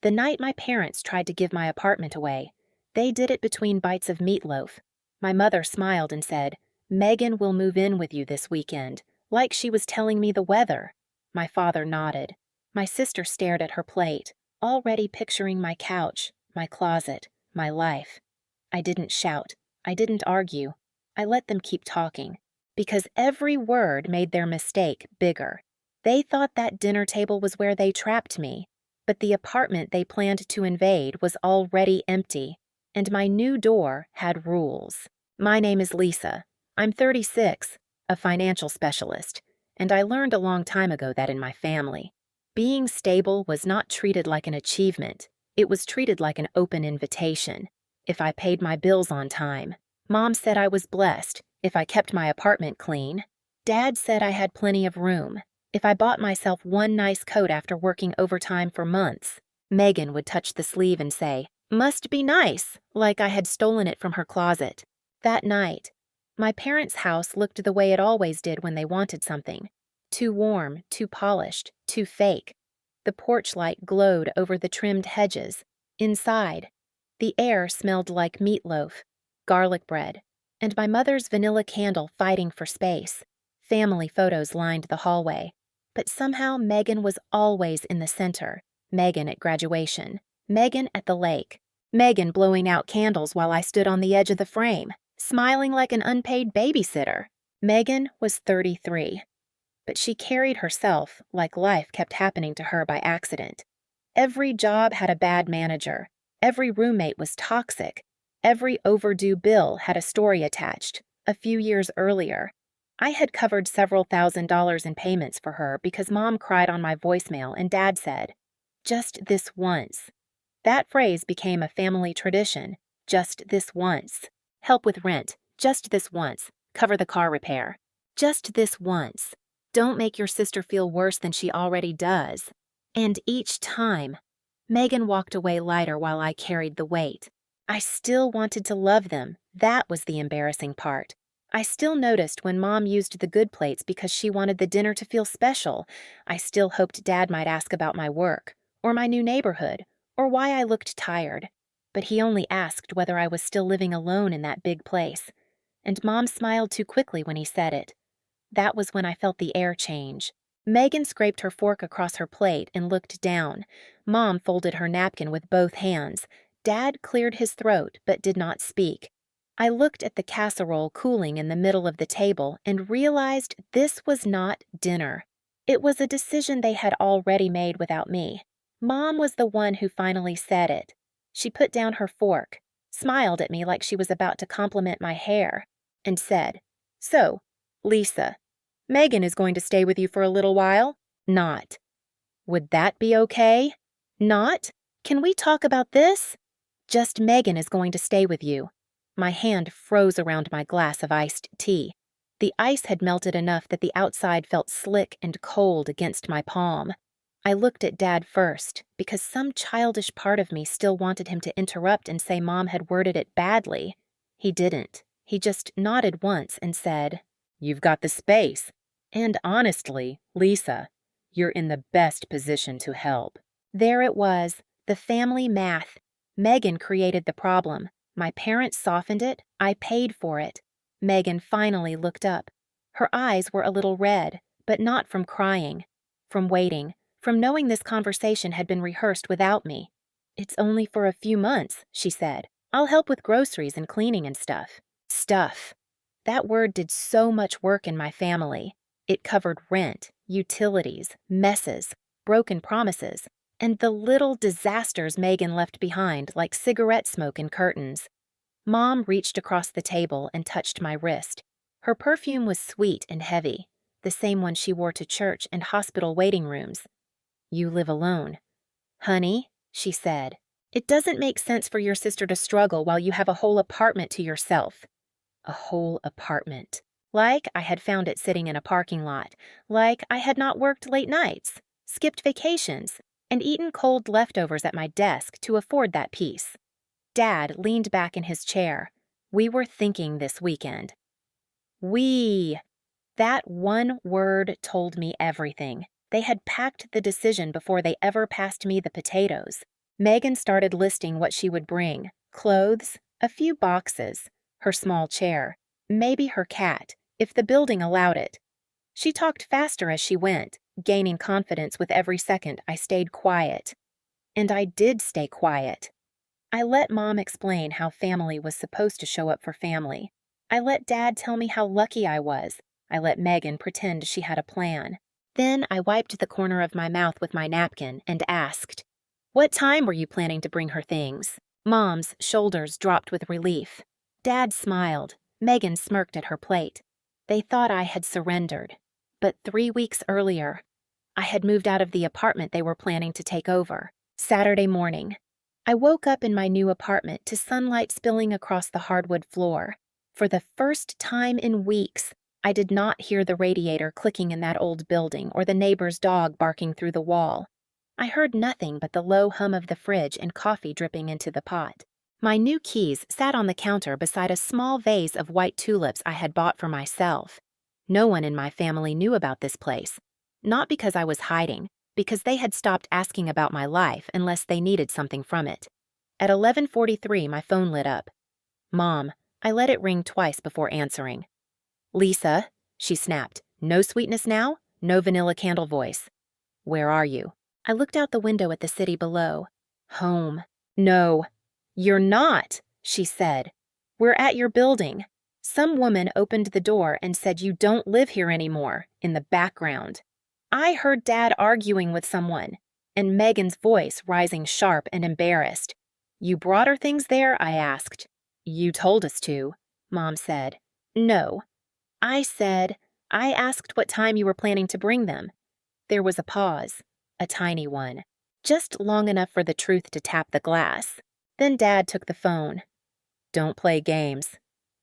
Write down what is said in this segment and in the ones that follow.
The night my parents tried to give my apartment away, they did it between bites of meatloaf. My mother smiled and said, "Megan will move in with you this weekend," like she was telling me the weather. My father nodded. My sister stared at her plate, already picturing my couch, my closet, my life. I didn't shout. I didn't argue. I let them keep talking, because every word made their mistake bigger. They thought that dinner table was where they trapped me, but the apartment they planned to invade was already empty, and my new door had rules. My name is Lisa. I'm 36, a financial specialist, and I learned a long time ago that in my family, being stable was not treated like an achievement. It was treated like an open invitation. If I paid my bills on time, Mom said I was blessed. If I kept my apartment clean, Dad said I had plenty of room. If I bought myself one nice coat after working overtime for months, Megan would touch the sleeve and say, "Must be nice," like I had stolen it from her closet. That night, my parents' house looked the way it always did when they wanted something. Too warm, too polished, too fake. The porch light glowed over the trimmed hedges. Inside, the air smelled like meatloaf, garlic bread, and my mother's vanilla candle fighting for space. Family photos lined the hallway. But somehow Megan was always in the center. Megan at graduation. Megan at the lake. Megan blowing out candles while I stood on the edge of the frame, smiling like an unpaid babysitter. Megan was 33. But she carried herself like life kept happening to her by accident. Every job had a bad manager. Every roommate was toxic. Every overdue bill had a story attached, a few years earlier. I had covered several $1,000s in payments for her because Mom cried on my voicemail and Dad said, "Just this once." That phrase became a family tradition, just this once. Help with rent, just this once. Cover the car repair, just this once. Don't make your sister feel worse than she already does. And each time, Megan walked away lighter while I carried the weight. I still wanted to love them. That was the embarrassing part. I still noticed when Mom used the good plates because she wanted the dinner to feel special. I still hoped Dad might ask about my work, or my new neighborhood, or why I looked tired. But he only asked whether I was still living alone in that big place. And Mom smiled too quickly when he said it. That was when I felt the air change. Megan scraped her fork across her plate and looked down. Mom folded her napkin with both hands. Dad cleared his throat but did not speak. I looked at the casserole cooling in the middle of the table and realized this was not dinner. It was a decision they had already made without me. Mom was the one who finally said it. She put down her fork, smiled at me like she was about to compliment my hair, and said, "So, Lisa, Megan is going to stay with you for a little while? Not. Would that be okay? Not? Can we talk about this? Just Megan is going to stay with you." My hand froze around my glass of iced tea. The ice had melted enough that the outside felt slick and cold against my palm. I looked at Dad first, because some childish part of me still wanted him to interrupt and say Mom had worded it badly. He didn't. He just nodded once and said, "You've got the space. And honestly, Lisa, you're in the best position to help." There it was, the family math. Megan created the problem. My parents softened it. I paid for it. Megan finally looked up. Her eyes were a little red, but not from crying, from waiting, from knowing this conversation had been rehearsed without me. "It's only for a few months," she said. "I'll help with groceries and cleaning and stuff." Stuff. That word did so much work in my family. It covered rent, utilities, messes, broken promises, and the little disasters Megan left behind like cigarette smoke and curtains. Mom reached across the table and touched my wrist. Her perfume was sweet and heavy, the same one she wore to church and hospital waiting rooms. "You live alone." "Honey," she said, "it doesn't make sense for your sister to struggle while you have a whole apartment to yourself." A whole apartment. Like I had found it sitting in a parking lot. Like I had not worked late nights, skipped vacations, and eaten cold leftovers at my desk to afford that peace. Dad leaned back in his chair. We were thinking this weekend. We. That one word told me everything. They had packed the decision before they ever passed me the potatoes. Megan started listing what she would bring: clothes, a few boxes, her small chair, maybe her cat, if the building allowed it. She talked faster as she went, gaining confidence with every second I stayed quiet. And I did stay quiet. I let Mom explain how family was supposed to show up for family. I let Dad tell me how lucky I was. I let Megan pretend she had a plan. Then I wiped the corner of my mouth with my napkin and asked, "What time were you planning to bring her things?" Mom's shoulders dropped with relief. Dad smiled. Megan smirked at her plate. They thought I had surrendered. But 3 weeks earlier, I had moved out of the apartment they were planning to take over. Saturday morning, I woke up in my new apartment to sunlight spilling across the hardwood floor. For the first time in weeks, I did not hear the radiator clicking in that old building or the neighbor's dog barking through the wall. I heard nothing but the low hum of the fridge and coffee dripping into the pot. My new keys sat on the counter beside a small vase of white tulips I had bought for myself. No one in my family knew about this place. Not because I was hiding, because they had stopped asking about my life unless they needed something from it. At 11:43, my phone lit up. Mom, I let it ring twice before answering. "Lisa," she snapped. "No sweetness now? No vanilla candle voice." "Where are you?" I looked out the window at the city below. "Home." "No, you're not," she said. "We're at your building." Some woman opened the door and said, "You don't live here anymore," in the background. I heard Dad arguing with someone, and Megan's voice rising sharp and embarrassed. "You brought her things there?" I asked. "You told us to," Mom said. "No." I said, "I asked what time you were planning to bring them." There was a pause, a tiny one, just long enough for the truth to tap the glass. Then Dad took the phone. "Don't play games."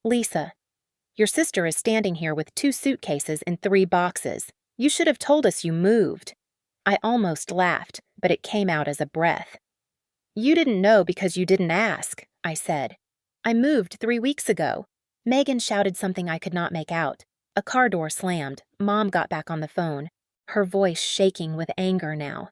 "Lisa, your sister is standing here with 2 suitcases and 3 boxes. You should have told us you moved." I almost laughed, but it came out as a breath. "You didn't know because you didn't ask," I said. "I moved 3 weeks ago." Megan shouted something I could not make out. A car door slammed. Mom got back on the phone, her voice shaking with anger now.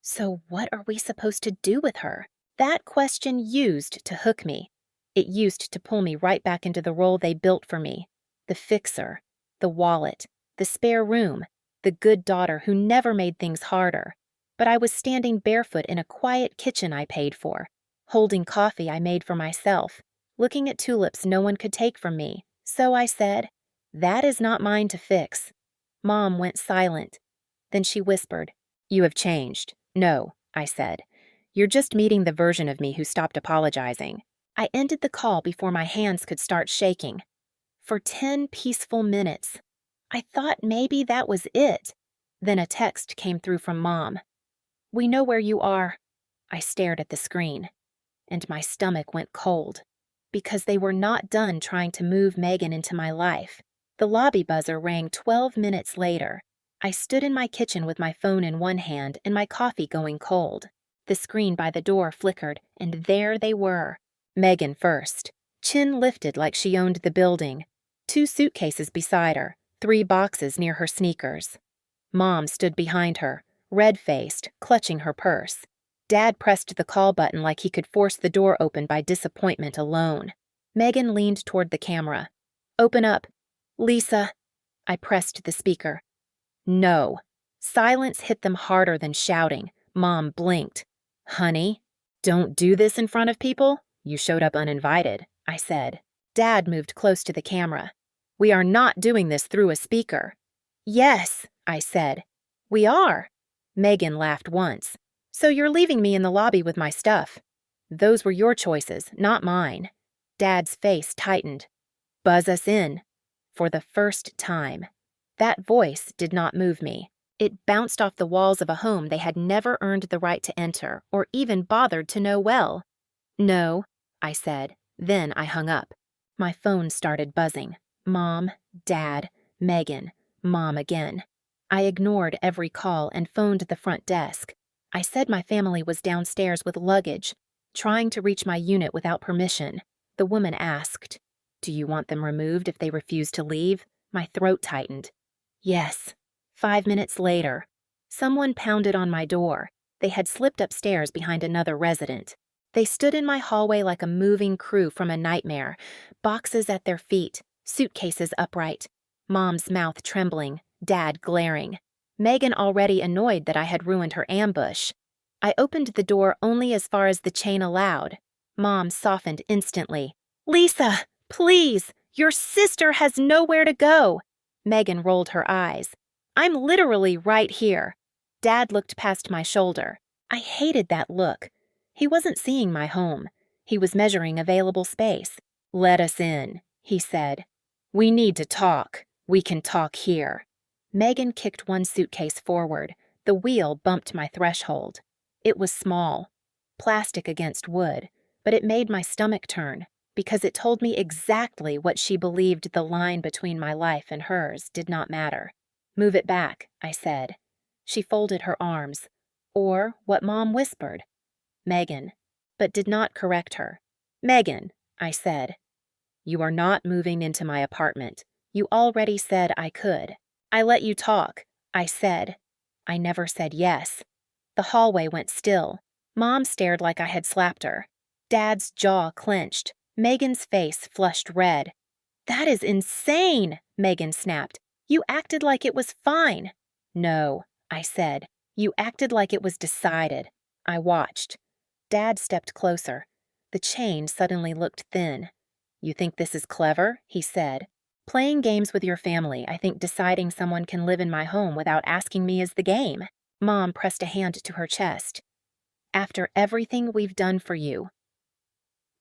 So what are we supposed to do with her? That question used to hook me. It used to pull me right back into the role they built for me. The fixer, the wallet, the spare room, the good daughter who never made things harder. But I was standing barefoot in a quiet kitchen I paid for, holding coffee I made for myself, looking at tulips no one could take from me. So I said, "That is not mine to fix." Mom went silent. Then she whispered, "You have changed." "No," I said. "You're just meeting the version of me who stopped apologizing." I ended the call before my hands could start shaking. For 10 peaceful minutes, I thought maybe that was it. Then a text came through from Mom. "We know where you are." I stared at the screen, and my stomach went cold, because they were not done trying to move Megan into my life. The lobby buzzer rang 12 minutes later. I stood in my kitchen with my phone in one hand and my coffee going cold. The screen by the door flickered, and there they were. Megan first, chin lifted like she owned the building, 2 suitcases beside her, 3 boxes near her sneakers. Mom stood behind her, red-faced, clutching her purse. Dad pressed the call button like he could force the door open by disappointment alone. Megan leaned toward the camera. "Open up." "Lisa." I pressed the speaker. No. Silence hit them harder than shouting. Mom blinked. "Honey, don't do this in front of people. You showed up uninvited," I said. Dad moved close to the camera. "We are not doing this through a speaker." "Yes," I said. "We are." Megan laughed once. "So you're leaving me in the lobby with my stuff." "Those were your choices, not mine." Dad's face tightened. "Buzz us in." For the first time. That voice did not move me. It bounced off the walls of a home they had never earned the right to enter or even bothered to know well. "No," I said. Then I hung up. My phone started buzzing. Mom, Dad, Megan, Mom again. I ignored every call and phoned the front desk. I said my family was downstairs with luggage, trying to reach my unit without permission. The woman asked, "Do you want them removed if they refuse to leave?" My throat tightened. Yes. 5 minutes later, someone pounded on my door. They had slipped upstairs behind another resident. They stood in my hallway like a moving crew from a nightmare, boxes at their feet, suitcases upright, Mom's mouth trembling, Dad glaring, Megan already annoyed that I had ruined her ambush. I opened the door only as far as the chain allowed. Mom softened instantly. "Lisa, please! Your sister has nowhere to go!" Megan rolled her eyes. "I'm literally right here." Dad looked past my shoulder. I hated that look. He wasn't seeing my home. He was measuring available space. "Let us in," he said. "We need to talk. We can talk here." Megan kicked one suitcase forward. The wheel bumped my threshold. It was small, plastic against wood, but it made my stomach turn because it told me exactly what she believed the line between my life and hers did not matter. "Move it back," I said. She folded her arms. Or what Mom whispered. "Megan," but did not correct her. "Megan," I said. "You are not moving into my apartment. You already said I could. I let you talk," I said. I never said yes. The hallway went still. Mom stared like I had slapped her. Dad's jaw clenched. Megan's face flushed red. "That is insane," Megan snapped. "You acted like it was fine." "No," I said. "You acted like it was decided." I watched. Dad stepped closer. The chain suddenly looked thin. "You think this is clever?" he said. "Playing games with your family, I think deciding someone can live in my home without asking me is the game." Mom pressed a hand to her chest. "After everything we've done for you."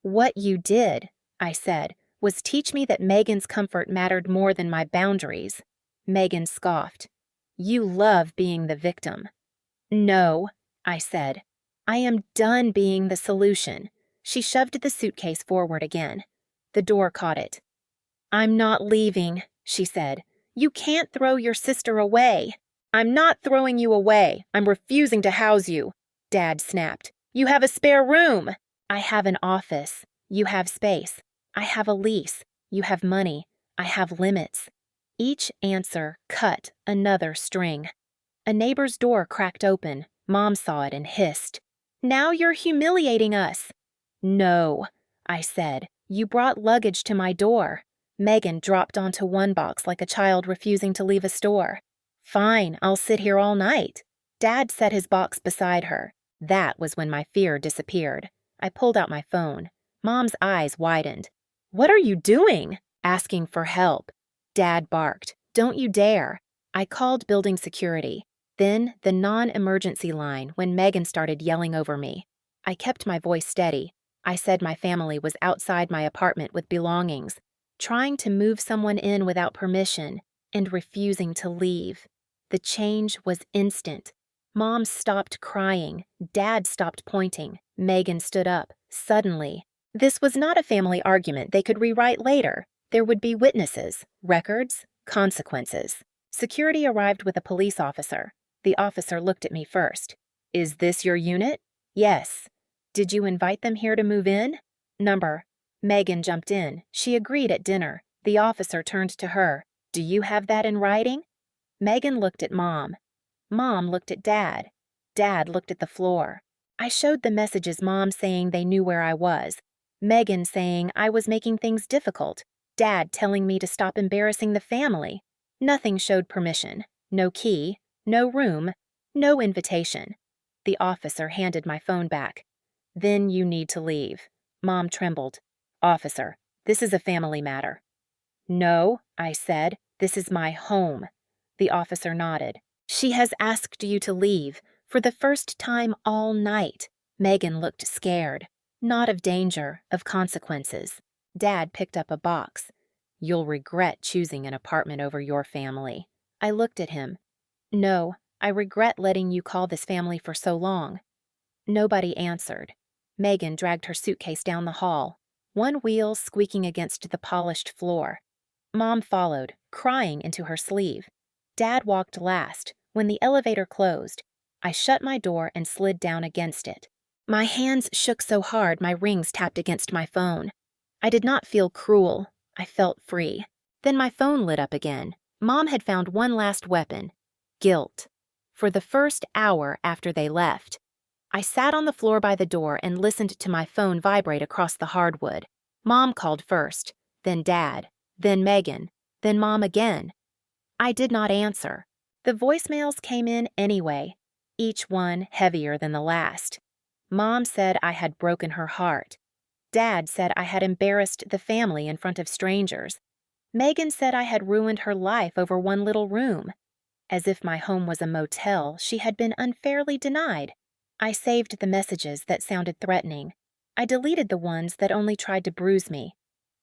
"What you did," I said, "was teach me that Megan's comfort mattered more than my boundaries." Megan scoffed. "You love being the victim." "No," I said. "I am done being the solution." She shoved the suitcase forward again. The door caught it. "I'm not leaving," she said. "You can't throw your sister away." "I'm not throwing you away. I'm refusing to house you," Dad snapped. "You have a spare room." "I have an office. You have space. I have a lease. You have money. I have limits." Each answer cut another string. A neighbor's door cracked open. Mom saw it and hissed. "Now you're humiliating us." "No," I said. "You brought luggage to my door." Megan dropped onto one box like a child refusing to leave a store. "Fine, I'll sit here all night." Dad set his box beside her. That was when my fear disappeared. I pulled out my phone. Mom's eyes widened. "What are you doing?" "Asking for help." Dad barked. "Don't you dare." I called building security. Then the non-emergency line when Megan started yelling over me. I kept my voice steady. I said my family was outside my apartment with belongings, trying to move someone in without permission, and refusing to leave. The change was instant. Mom stopped crying. Dad stopped pointing. Megan stood up, suddenly. This was not a family argument they could rewrite later. There would be witnesses, records, consequences. Security arrived with a police officer. The officer looked at me first. "Is this your unit?" "Yes." "Did you invite them here to move in?" "Number." Megan jumped in. She agreed at dinner. The officer turned to her. "Do you have that in writing?" Megan looked at Mom. Mom looked at Dad. Dad looked at the floor. I showed the messages Mom saying they knew where I was. Megan saying I was making things difficult. Dad telling me to stop embarrassing the family. Nothing showed permission. No key. No room. No invitation. The officer handed my phone back. "Then you need to leave." Mom trembled. "Officer, this is a family matter." "No," I said. "This is my home." The officer nodded. "She has asked you to leave, for the first time all night." Megan looked scared. Not of danger, of consequences. Dad picked up a box. "You'll regret choosing an apartment over your family." I looked at him. "No, I regret letting you call this family for so long." Nobody answered. Megan dragged her suitcase down the hall, one wheel squeaking against the polished floor. Mom followed, crying into her sleeve. Dad walked last. When the elevator closed, I shut my door and slid down against it. My hands shook so hard my rings tapped against my phone. I did not feel cruel. I felt free. Then my phone lit up again. Mom had found one last weapon. Guilt. For the first hour after they left, I sat on the floor by the door and listened to my phone vibrate across the hardwood. Mom called first, then Dad, then Megan, then Mom again. I did not answer. The voicemails came in anyway, each one heavier than the last. Mom said I had broken her heart. Dad said I had embarrassed the family in front of strangers. Megan said I had ruined her life over one little room. As if my home was a motel she had been unfairly denied. I saved the messages that sounded threatening. I deleted the ones that only tried to bruise me.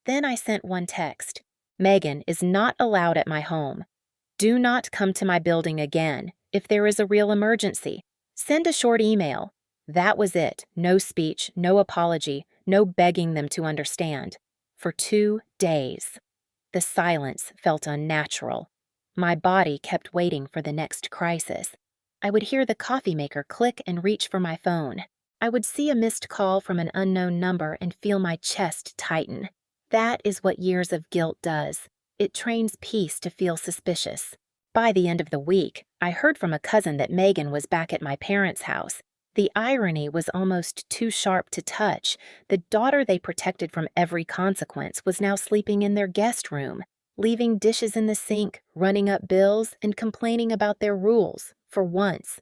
Then I sent one text. Megan is not allowed at my home. Do not come to my building again. If there is a real emergency, send a short email. That was it. No speech, no apology, no begging them to understand. For 2 days. The silence felt unnatural. My body kept waiting for the next crisis. I would hear the coffee maker click and reach for my phone. I would see a missed call from an unknown number and feel my chest tighten. That is what years of guilt does. It trains peace to feel suspicious. By the end of the week, I heard from a cousin that Megan was back at my parents' house. The irony was almost too sharp to touch. The daughter they protected from every consequence was now sleeping in their guest room, leaving dishes in the sink, running up bills, and complaining about their rules, for once.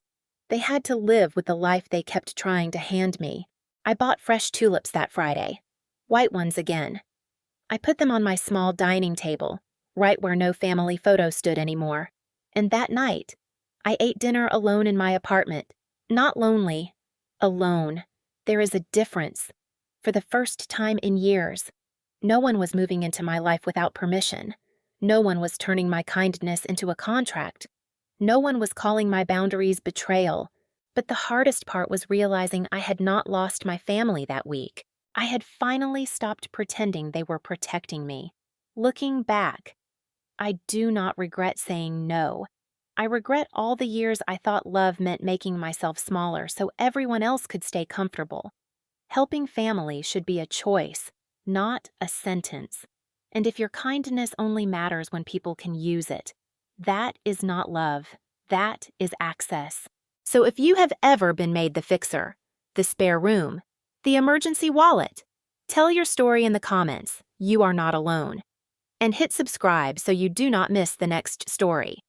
They had to live with the life they kept trying to hand me. I bought fresh tulips that Friday. White ones again. I put them on my small dining table, right where no family photo stood anymore. And that night, I ate dinner alone in my apartment. Not lonely. Alone. There is a difference. For the first time in years, no one was moving into my life without permission. No one was turning my kindness into a contract. No one was calling my boundaries betrayal. But the hardest part was realizing I had not lost my family that week. I had finally stopped pretending they were protecting me. Looking back, I do not regret saying no. I regret all the years I thought love meant making myself smaller so everyone else could stay comfortable. Helping family should be a choice, not a sentence. And if your kindness only matters when people can use it, that is not love. That is access. So if you have ever been made the fixer, the spare room, the emergency wallet, tell your story in the comments. You are not alone. And hit subscribe so you do not miss the next story.